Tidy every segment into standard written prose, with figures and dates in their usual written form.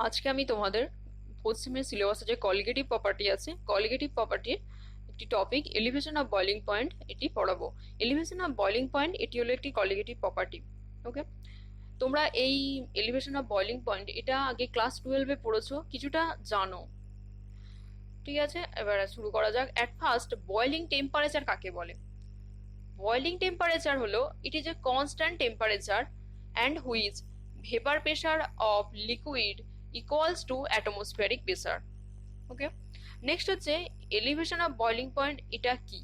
আজকে আমি তোমাদের ফোর্থ সেমের সিলেবাসে যে কলিগেটিভ প্রপার্টি আছে, কলিগেটিভ প্রপার্টির একটি topic elevation of boiling point এটি পড়াবো। এলিভেশন অফ বয়লিং পয়েন্ট এটি হলো একটি কলিগেটিভ প্রপার্টি। ওকে, তোমরা এই এলিভেশন অফ বয়লিং পয়েন্ট এটা আগে ক্লাস 12-এ পড়েছো, কিছুটা জানো। ঠিক আছে, এবার শুরু করা যাক। অ্যাট ফার্স্ট, বয়লিং টেম্পারেচার কাকে বলে? বয়লিং টেম্পারেচার হলো it is a constant temperature and which vapour pressure of liquid equals to atmospheric pressure. Okay, next হচ্ছে এলিভেশন অফ বয়লিং পয়েন্ট। এটা কি?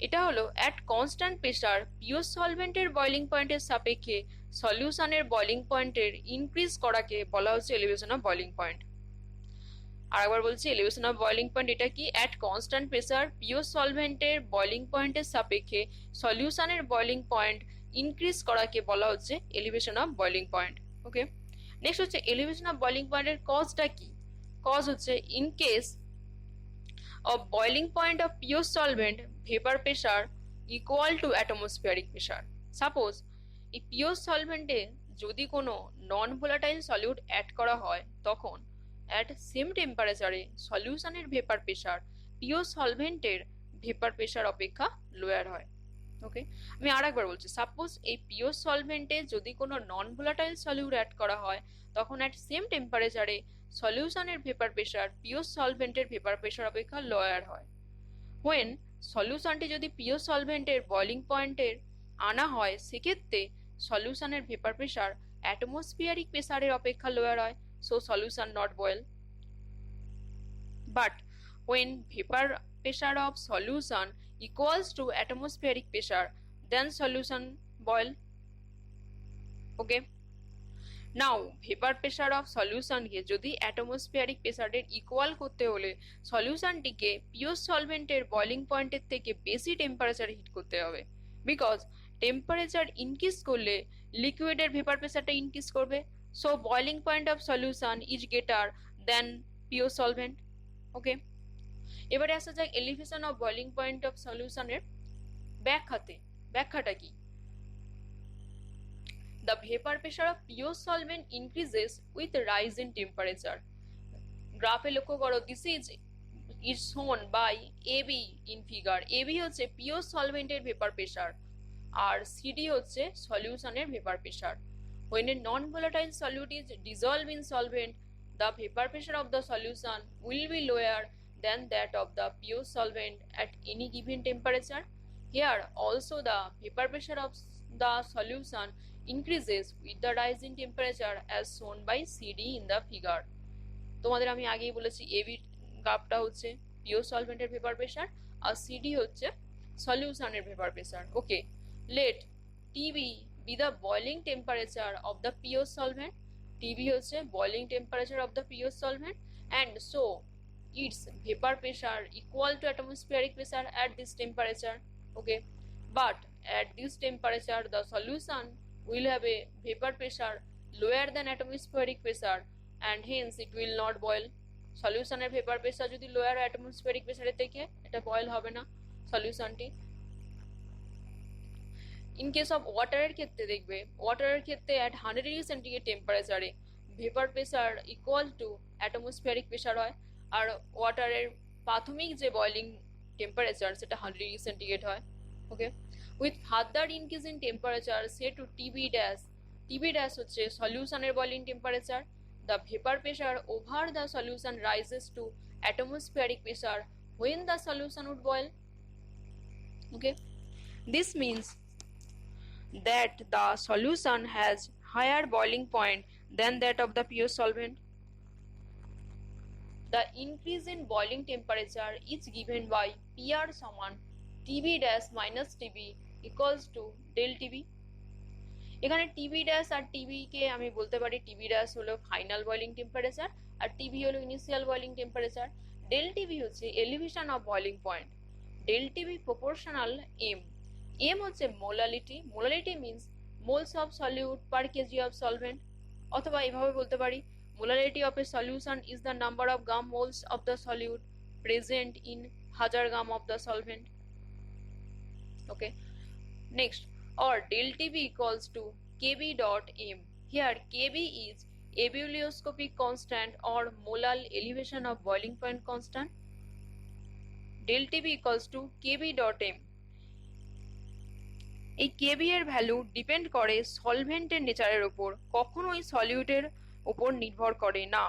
এটা হলো অ্যাট কনস্ট্যান্ট প্রেশার পিওর সলভেন্টের boiling পয়েন্টের সাপেক্ষে সলিউশনের বয়লিং পয়েন্টের ইনক্রিজ করাকে বলা হচ্ছে এলিভেশন অফ বয়লিং পয়েন্ট। আর একবার বলছি, এলিভেশন অফ বয়লিং পয়েন্ট এটা কি? অ্যাট কনস্ট্যান্ট প্রেসার পিওর সলভেন্টের বয়লিং পয়েন্টের সাপেক্ষে সলিউশনের বয়লিং পয়েন্ট ইনক্রিজ করাকে বলা হচ্ছে elevation of boiling point. Okay, next হচ্ছে এলিভেশন অফ বয়লিং পয়েন্টের কজটা কি? কজ হচ্ছে in case of boiling point of pure solvent vapour pressure equal to atmospheric pressure. Suppose এই পিওর সলভেন্টে যদি কোনো নন ভোলাটাইল সলিউট অ্যাড করা হয়, তখন অ্যাট সেম টেম্পারেচারে সলিউশনের ভেপার প্রেসার পিওর সলভেন্টের ভেপার প্রেসার অপেক্ষা লোয়ার হয়। ওকে, আমি আর একবার বলছি, সাপোজ এই পিওর সলভেন্টে যদি কোনো নন ভোলাটাইল সলিউট অ্যাড করা হয়, তখন অ্যাট সেম টেম্পারেচারে সলিউশনের ভেপার প্রেসার পিওর সলভেন্টের ভেপার প্রেসার অপেক্ষা লোয়ার হয়। হোয়েন সলিউশনটি যদি পিওর সলভেন্টের বয়লিং পয়েন্টের আনা হয়, সেক্ষেত্রে সলিউশনের ভেপার প্রেসার অ্যাটমসফিয়ারিক প্রেসারের অপেক্ষা লোয়ার হয়, so solution not boil. But when vapor pressure of solution equals to atmospheric pressure, then solution boil. Okay, now vapour pressure of সলিউশনকে যদি অ্যাটমসফিয়ারিক প্রেসারের ইকুয়াল করতে হলে সলিউশনটিকে পিওর সলভেন্টের বয়লিং পয়েন্টের থেকে বেশি টেম্পারেচারে হিট করতে হবে, বিকজ টেম্পারেচার ইনক্রিজ করলে লিকুইডের ভেপার প্রেসারটা ইনক্রিজ করবে, so boiling point of solution is greater than pure solvent. Okay, এবারে আসা যাক elevation of boiling point of সলিউশনের ব্যাখ্যাটা কি? The vapor pressure of pure solvent increases with rise in temperature. গ্রাফে লক্ষ্য করো, this is shown by AB in figure. AB হচ্ছে pure solvent এর vapor pressure আর CD হচ্ছে সলিউশনের vapor pressure. When a non-volatile solute is dissolved in solvent, the vapor pressure of the solution will be lower than that of the pure solvent at any given temperature. Here also the vapor pressure of the solution increases with the rise in temperature as shown by CD in the figure. তোমাদের আমি আগেই বলেছি AB গ্রাফটা হচ্ছে pure সলভেন্টের vapour pressure আর CD হচ্ছে সলিউশনের vapour pressure. Okay, let TB be the boiling temperature of the pure solvent. TB হচ্ছে boiling temperature of the pure solvent and so its vapour pressure equal to atmospheric pressure at this temperature. Okay, but at this temperature the solution will have a vapor pressure lower than atmospheric pressure and hence it will not boil. সলিউশনের vapour pressure যদি lower atmospheric প্রেসারের থেকে, এটা boil হবে না সলিউশনটি। In case of ওয়াটারের ক্ষেত্রে দেখবে, ওয়াটারের ক্ষেত্রে অ্যাট 100 ডিগ্রি সেন্টিগ্রেড টেম্পারেচারে vapour pressure equal to atmospheric pressure হয়, আর ওয়াটারের প্রাথমিক যে বয়লিং টেম্পারেচার সেটা 100 ডিগ্রি সেন্টিগ্রেড হয়। ওকে, with further increase in temperature say to TB dash. TB dash হচ্ছে সলিউশনের বয়লিং টেম্পারেচার। The vapor pressure over the solution rises to atmospheric pressure when the solution would boil. Okay, this means that the solution has higher boiling point than that of the pure solvent. The increase in boiling temperature is given by PR সমান TB dash minus TB equals to del TB. এখানে TB dash আর TB কে আমি বলতে পারি TB dash হলো final boiling temperature আর TB হলো initial boiling temperature. del TB হচ্ছে elevation of boiling point. del TB proportional m। m হচ্ছে molality. Molality means moles of solute per KG of solvent, অথবা এভাবে বলতে পারি molarity of a solution is the number of gram moles of the solute present in 1000 gram of the solvent. Okay, next, or del TB equals to Kb dot m. Here Kb is ebullioscopic constant or molar elevation of boiling point constant. Del TB equals to kb dot m. এই কেবি এর value depend করে সলভেন্টের নেচারের উপর, কখনোই সলিউটের উপর নির্ভর করে না।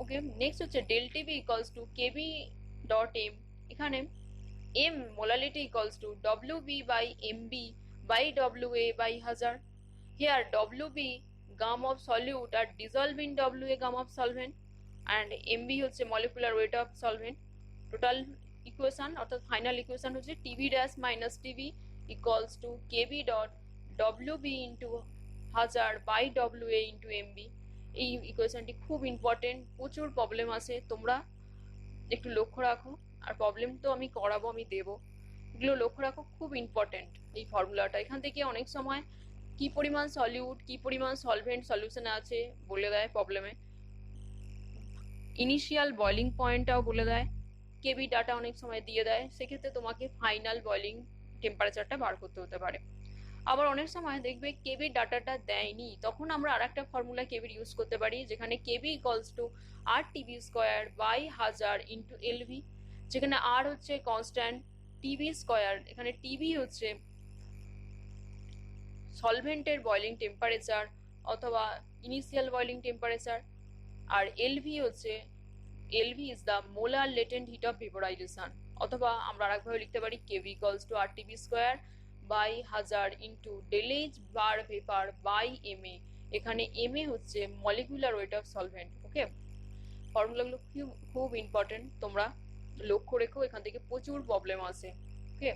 ওকে, নেক্সট হচ্ছে del TB equals to KB dot M. এখানে M molality equals to W B by M B by W A by 1000। Here W B gram of solute are dissolve in W A gram of solvent and M B হচ্ছে molecular weight of solvent. Total equation অর্থাৎ final equation হচ্ছে TB dash minus TB equals to KB dot W B into 1000 by W A into M B. এই ইকুয়েশনটি খুব important, প্রচুর problem আছে, তোমরা একটু লক্ষ্য রাখো। আর প্রবলেম তো আমি করাবো, আমি দেবো, এগুলো লক্ষ্য রাখো, খুব ইম্পর্টেন্ট এই ফর্মুলাটা। এখান থেকে অনেক সময় কি পরিমাণ সলিউট কি পরিমাণ সলভেন্ট সলিউশনে আছে বলে দেয় প্রবলেমে, ইনিশিয়াল বয়লিং পয়েন্টটাও বলে দেয়, কেবি ডাটা অনেক সময় দিয়ে দেয়, সেক্ষেত্রে তোমাকে ফাইনাল বয়লিং টেম্পারেচারটা বার করতে হতে পারে। আবার অনেক সময় দেখবে কেবির ডাটাটা দেয়নি, তখন আমরা আর একটা ফর্মুলা কেবির ইউজ করতে পারি, যেখানে KB equals to R TB square by 1000 into LV, যেখানে আর হচ্ছে কনস্ট্যান্ট, টিবি স্কোয়ার, এখানে টিবি হচ্ছে সলভেন্টের বয়লিং টেম্পারেচার অথবা ইনিশিয়াল বয়লিং টেম্পারেচার, আর এলভি হচ্ছে LV is the molar latent heat of vaporization, অথবা আমরা আরেকভাবে লিখতে পারি KB equals to R TB square by 1000 into ডেলেজ বার ভেপার বাই এম এ। এখানে এম এ হচ্ছে মলিকুলার ওয়েট অফ সলভেন্ট। ওকে, ফর্মুলাগুলো খুব ইম্পর্টেন্ট, তোমরা লক্ষ্য রেখো, এখান থেকে প্রচুর প্রবলেম আসে। ওকে।